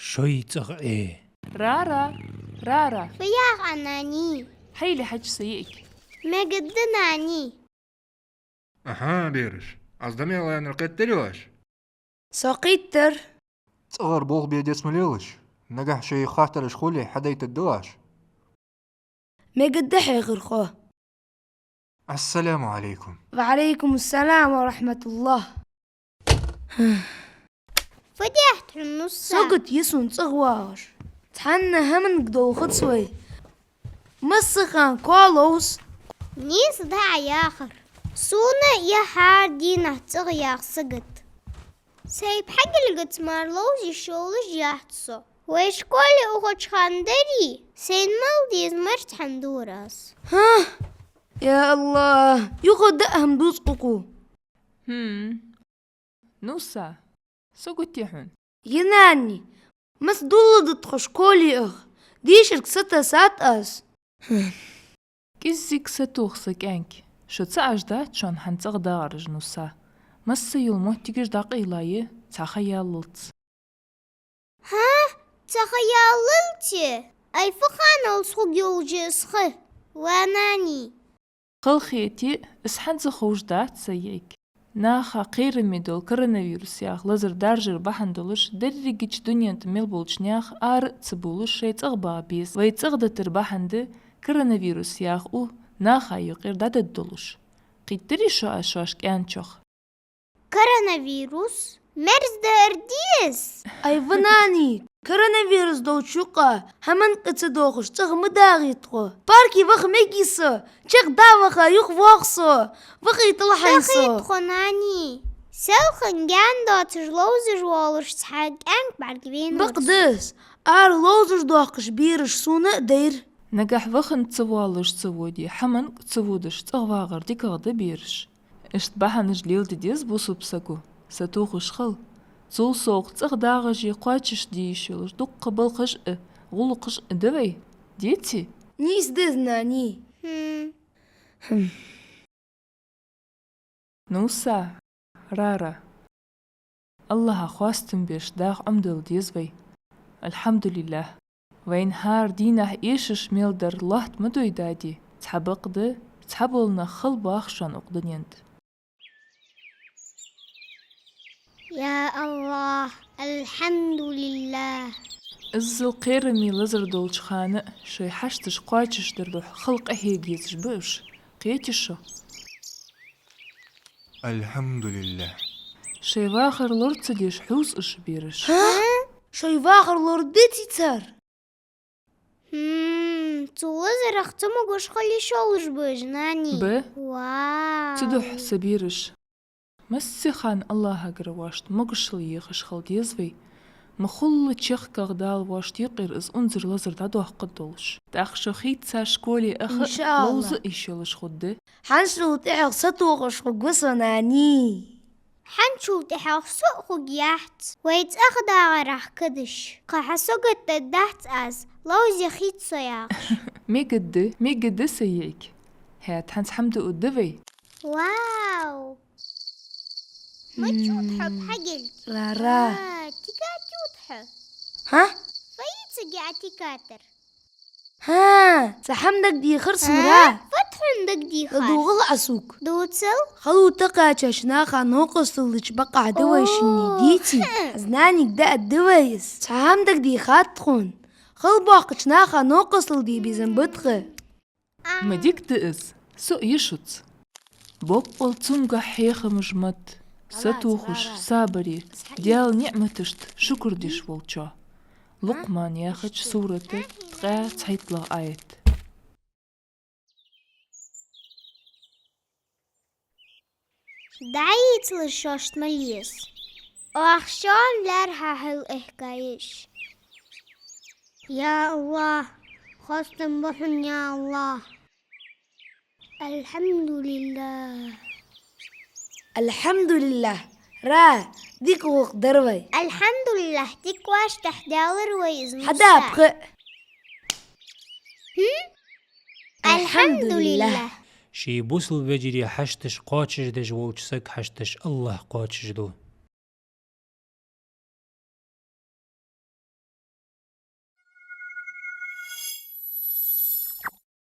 شويتغ إيه رارا رارا فياغ عناني حيلي حج سيئك ما قد ناني أها بيرش أصدمي الله أنا لقيت تلوش ساقيتر صغر بوغ بيدي اسم ليوش نجح شي خاطر شخولي حديت الدواش. ما قد غير خوه. السلام عليكم. وعليكم السلام ورحمة الله. فديحت النص سقط يسون صغواش تحنى همن قدو خطسوي مسخان كولوس نيس دع ياخر سونا يا حاردينا تغياغ سقط سيب حق القط مارلوز يشولش يحتصو ويش كولي أخوش خاندري سين مالديز مرت حندوراس ها يا الله يخد أهم دوس قوقو نوسا سقط يحون يناني مس دولة تخش كولي أخ ديشرك ستة سات أس كيزيك ستوخسك أنك شو تسعج دا شون حنتغ دارج نوسا مس يلمو تيجيش داق إلاي تخيلت ها تخيلتي أي فخانة الصوق يوجسخه واناني قل خيتي اسحن زخوش دا تسيئك ناخا قير ميدول كورونافيروس ياخ لازر دارجر بحندولش دريجيش دنيا تميل بولش نياخ آر تسبولش شيت أغبابيس ويتغدى تربحند كورونافيروس ياخ او ناخا يقير داد الدولش قيتري شو أشواش كانشوخ كورونافيروس مرز درديس أي فناني كورونافيروس دو تشوقا همن قتصدوخش تغ مداغيتخو باركي وخ ميكيسو تشيخ داوخا يخ وخصو وخي طلحيسو خناني سوخن جان داتر لوزر والرش تحق أنك بعرقبين بقدس آر لوزر دوخش بيرش سونا دير نجح وخن تسوالش تسودي حمن تسودش تغواغر ديك غدا بيرش اشت بحن جليل ديز بوسو بسكو ستوخش خل زول سوق تغداغجي قواتش ديشولش دوق قبل قش غلقش دوي ديتي نيس دزناني نوسا رارا الله خواستم بيش داغ عمدل ديزوي الحمد لله وين هار دينه إيشش ميلدر لهت مدوي دادي تحبق ده تحبولنا خل باخشان اقدنيند يا الله الحمد لله الزل قيرمي لزر دولش خانق شي حشتش قواتش دردوح خلق اهيجيزش بوش قيتشو الحمد لله. شي واخر لورتسديش حوس اش بيرش شوي واخر لوردتي تر تولزر اختمو قوش خلي شولش بجناني واو تدوح سبيرش مسي خان الله قرواشت مقشل يخش خل ديزوي مخل تشيخ كغدال واشت يقير از انزر لزر دادوح قدولش تاخشو خيت ساشكولي إن شاء الله. لوز ايشولش خده حنشلو تعق ستوغش قوسناني حنشو تحاق سوق جيحت ويت أخدا راح كدش قحسوقت تدحت أز لو زيخيت سياقش مي قد سيئك هات حنس حمدو قدوي واو ما تشوت حب حقل رارا تيكاتي وتحب ها فايت قاعتي كاتر ها سحمدك دي خرس مرا فتح عندك دي خار دوغل عسوك دوتسل خلو تقاشنا خانوقس الليش بقع دويشني ديتي زنانيك دا الدويس سحمدك دي خاتخون خل باقشنا خانوقس اللي بيزنبتخ مديك تئز سو يشوت بوب تونغا حيخ مجمت ستوخش صابري ديال نعمتشت شكر ديش والجا لقمان ياخد صورته تقع تحيط له آيت دعيت للشاشت مليس وأخشان لارها هل إحكايش يا الله خاصة بحن يا الله الحمد لله الحمد لله را ديك وق دروي الحمد لله تكواش تحداور ويزن حدا بخ الحمد لله شي بوصل بجري حشتش قاتش دج ووجسك حشتش الله قاتش دو